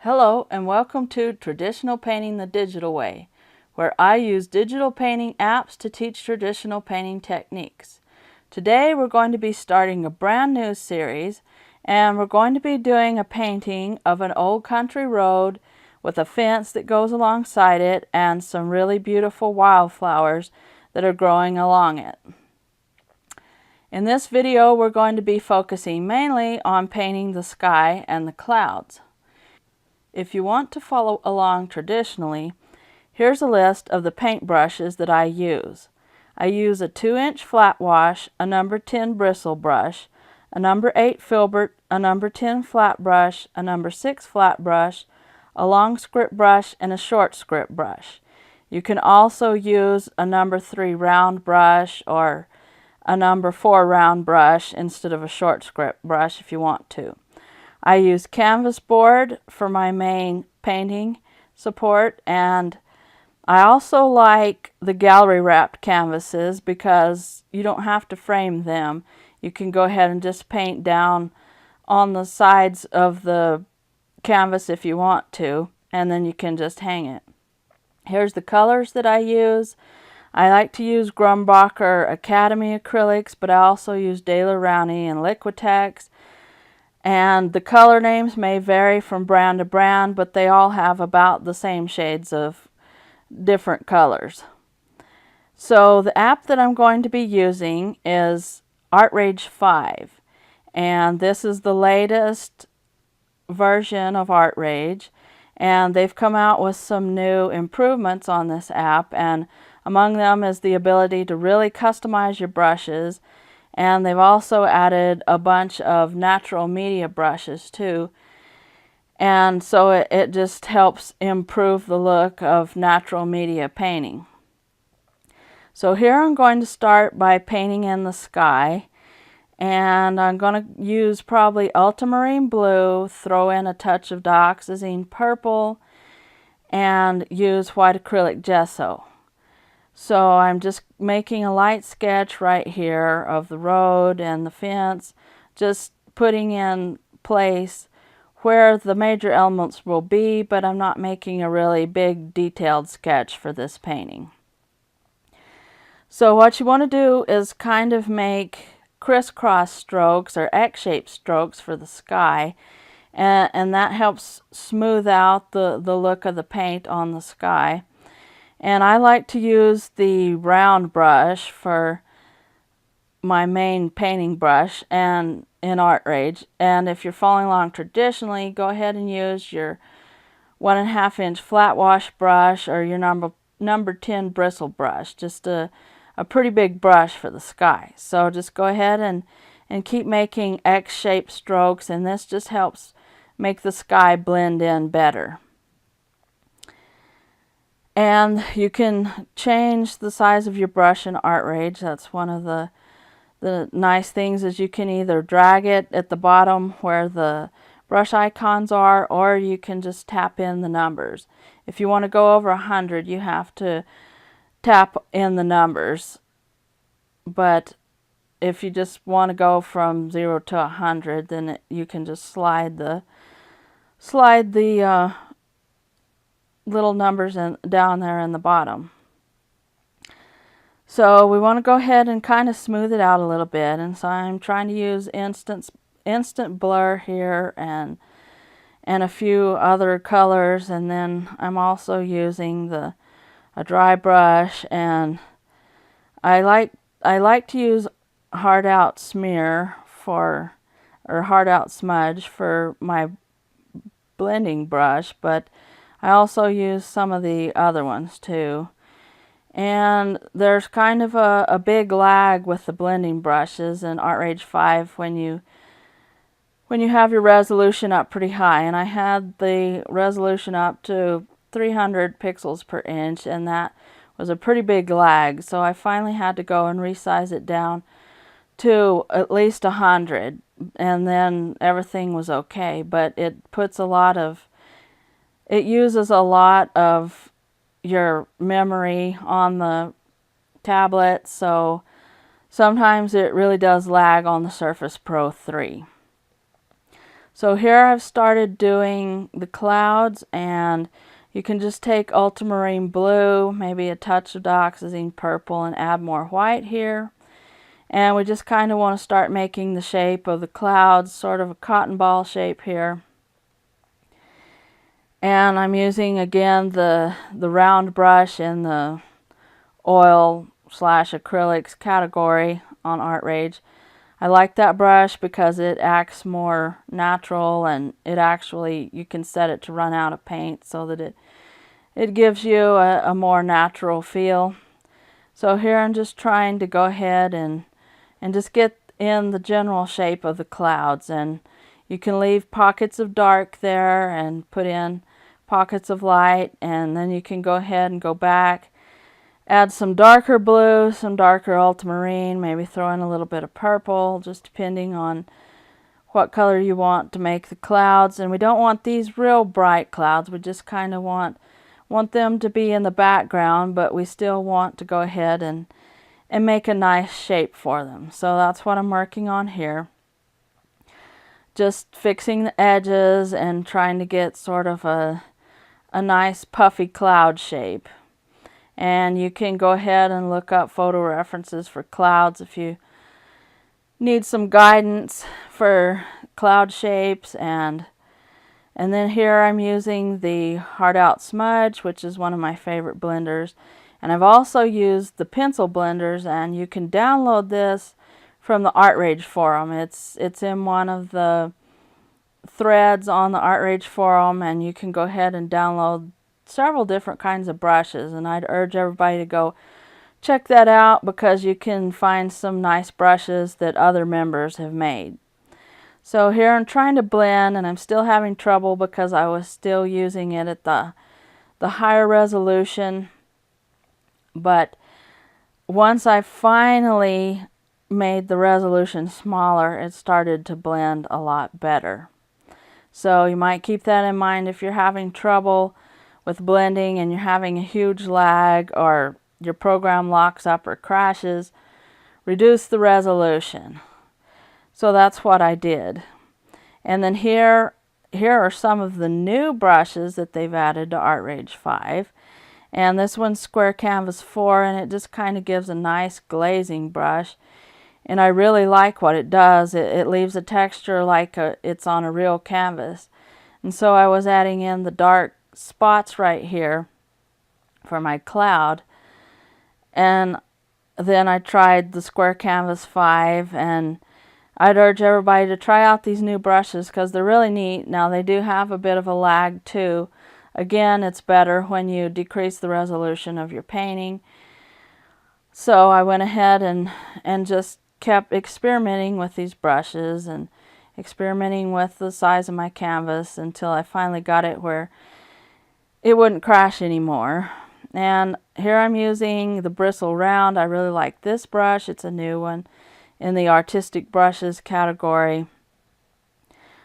Hello and welcome to Traditional Painting the Digital Way, where I use digital painting apps to teach traditional painting techniques. Today we're going to be starting a brand new series, and we're going to be doing a painting of an old country road with a fence that goes alongside it and some really beautiful wildflowers that are growing along it. In this video we're going to be focusing mainly on painting the sky and the clouds. If you want to follow along traditionally, here's a list of the paint brushes that I use. I use a 2-inch flat wash, a number 10 bristle brush, a number 8 filbert, a number 10 flat brush, a number 6 flat brush, a long script brush, and a short script brush. You can also use a number 3 round brush or a number 4 round brush instead of a short script brush if you want to. I use canvas board for my main painting support, and I also like the gallery wrapped canvases because you don't have to frame them. You can go ahead and just paint down on the sides of the canvas if you want to, and then you can just hang it. Here's the colors that I use. I like to use Grumbacher Academy acrylics, but I also use Daler Rowney and Liquitex. And the color names may vary from brand to brand, but they all have about the same shades of different colors. So the app that I'm going to be using is ArtRage 5. And this is the latest version of ArtRage. And they've come out with some new improvements on this app. And among them is the ability to really customize your brushes. And they've also added a bunch of natural media brushes too. And so it just helps improve the look of natural media painting. So here I'm going to start by painting in the sky. And I'm going to use probably ultramarine blue, throw in a touch of dioxazine purple, and use white acrylic gesso. So I'm just making a light sketch right here of the road and the fence, just putting in place where the major elements will be, but I'm not making a really big detailed sketch for this painting. So what you want to do is kind of make crisscross strokes or X-shaped strokes for the sky, and that helps smooth out the look of the paint on the sky. And I like to use the round brush for my main painting brush and in ArtRage. And if you're following along traditionally, go ahead and use your 1.5-inch flat wash brush or your number 10 bristle brush. Just a pretty big brush for the sky. So just go ahead and keep making X-shaped strokes, and this just helps make the sky blend in better. And you can change the size of your brush in ArtRage. That's one of the nice things, is you can either drag it at the bottom where the brush icons are, or you can just tap in the numbers. If you want to go over 100, you have to tap in the numbers. But if you just want to go from 0 to 100, then you can just slide the little numbers down there in the bottom. So we want to go ahead and kind of smooth it out a little bit, and so I'm trying to use instant blur here and a few other colors, and then I'm also using a dry brush, and I like to use hard out smear or hard out smudge for my blending brush, but I also use some of the other ones too. And there's kind of a big lag with the blending brushes in ArtRage 5 when you have your resolution up pretty high. And I had the resolution up to 300 pixels per inch, and that was a pretty big lag. So I finally had to go and resize it down to at least 100, and then everything was okay. But it uses a lot of your memory on the tablet, so sometimes it really does lag on the Surface Pro 3. So here I've started doing the clouds, and you can just take ultramarine blue, maybe a touch of dioxazine purple, and add more white here. And we just kind of want to start making the shape of the clouds, sort of a cotton ball shape here. And I'm using again the round brush in the oil / acrylics category on ArtRage. I like that brush because it acts more natural, and it actually, you can set it to run out of paint so that it gives you a more natural feel. So here I'm just trying to go ahead and just get in the general shape of the clouds, and you can leave pockets of dark there and put in pockets of light, and then you can go ahead and go back, add some darker blue, some darker ultramarine, maybe throw in a little bit of purple, just depending on what color you want to make the clouds. And we don't want these real bright clouds, we just kind of want them to be in the background, but we still want to go ahead and make a nice shape for them. So that's what I'm working on here. Just fixing the edges and trying to get sort of a nice puffy cloud shape. And you can go ahead and look up photo references for clouds if you need some guidance for cloud shapes. And then here I'm using the Hard Out Smudge, which is one of my favorite blenders. And I've also used the pencil blenders, and you can download this from the ArtRage forum. It's in one of the threads on the ArtRage forum, and you can go ahead and download several different kinds of brushes, and I'd urge everybody to go check that out because you can find some nice brushes that other members have made. So here I'm trying to blend, and I'm still having trouble because I was still using it at the higher resolution. But once I finally made the resolution smaller, it started to blend a lot better. So you might keep that in mind if you're having trouble with blending and you're having a huge lag, or your program locks up or crashes. Reduce the resolution. So that's what I did. And then here are some of the new brushes that they've added to ArtRage 5. And this one's Square Canvas 4, and it just kind of gives a nice glazing brush. And I really like what it does. It leaves a texture like it's on a real canvas. And so I was adding in the dark spots right here for my cloud. And then I tried the Square Canvas 5, and I'd urge everybody to try out these new brushes because they're really neat. Now they do have a bit of a lag too. Again, it's better when you decrease the resolution of your painting. So I went ahead and just kept experimenting with these brushes and experimenting with the size of my canvas until I finally got it where it wouldn't crash anymore. And here I'm using the bristle round. I really like this brush. It's a new one in the artistic brushes category.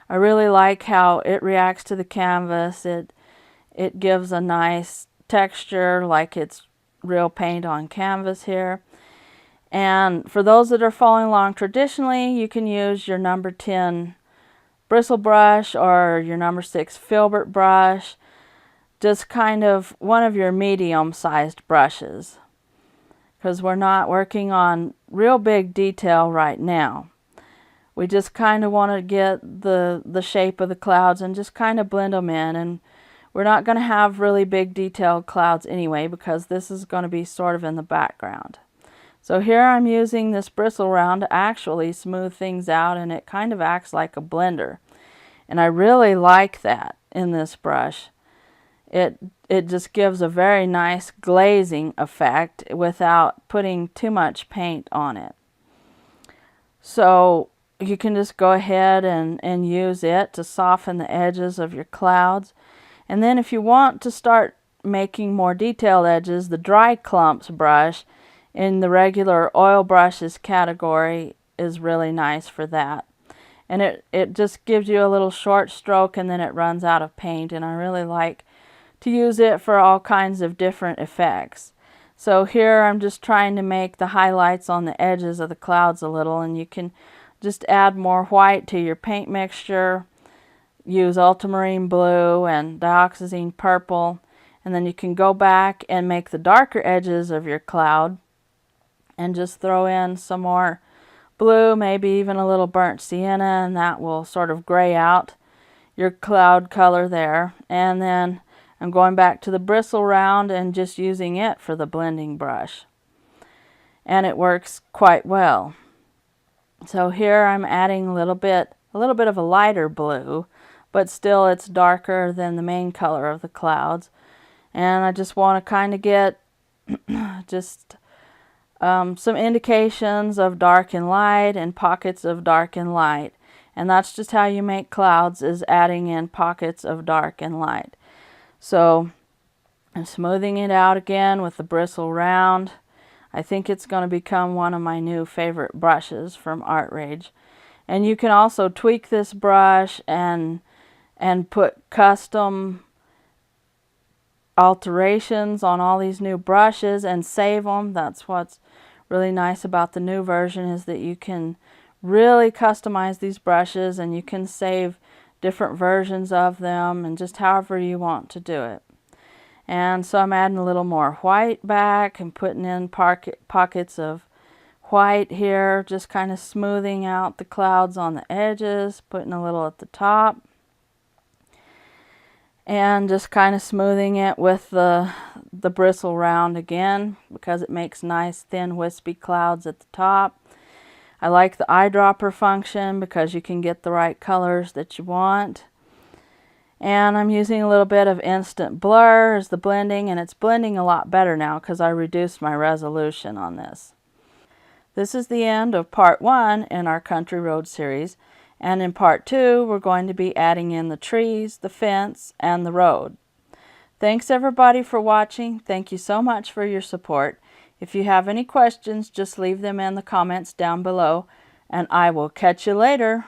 I really like how it reacts to the canvas. It gives a nice texture like it's real paint on canvas here. And for those that are following along traditionally, you can use your number 10 bristle brush or your number 6 filbert brush. Just kind of one of your medium-sized brushes, because we're not working on real big detail right now. We just kind of want to get the shape of the clouds and just kind of blend them in. And we're not going to have really big detailed clouds anyway because this is going to be sort of in the background. So here I'm using this bristle round to actually smooth things out, and it kind of acts like a blender. And I really like that in this brush. It just gives a very nice glazing effect without putting too much paint on it. So you can just go ahead and use it to soften the edges of your clouds. And then if you want to start making more detailed edges, the dry clumps brush in the regular oil brushes category is really nice for that. And it just gives you a little short stroke and then it runs out of paint, and I really like to use it for all kinds of different effects. So here I'm just trying to make the highlights on the edges of the clouds a little, and you can just add more white to your paint mixture use ultramarine blue and dioxazine purple, and then you can go back and make the darker edges of your cloud and just throw in some more blue, maybe even a little burnt sienna, and that will sort of gray out your cloud color there. And then I'm going back to the bristle round and just using it for the blending brush, and it works quite well. So here I'm adding a little bit of a lighter blue, but still it's darker than the main color of the clouds. And I just want to kind of get just some indications of dark and light and pockets of dark and light. And that's just how you make clouds, is adding in pockets of dark and light. So I'm smoothing it out again with the bristle round. I think it's going to become one of my new favorite brushes from ArtRage. And you can also tweak this brush and put custom alterations on all these new brushes and save them. That's what's really nice about the new version, is that you can really customize these brushes and you can save different versions of them and just however you want to do it. And so I'm adding a little more white back and putting in pockets of white here, just kind of smoothing out the clouds on the edges, putting a little at the top, and just kind of smoothing it with the bristle round again, because it makes nice thin wispy clouds at the top. I like the eyedropper function because you can get the right colors that you want. And I'm using a little bit of instant blur as the blending, and it's blending a lot better now because I reduced my resolution on this. This is the end of part 1 in our Country Road series, and in part 2 we're going to be adding in the trees, the fence, and the road. Thanks everybody for watching. Thank you so much for your support. If you have any questions, just leave them in the comments down below, and I will catch you later.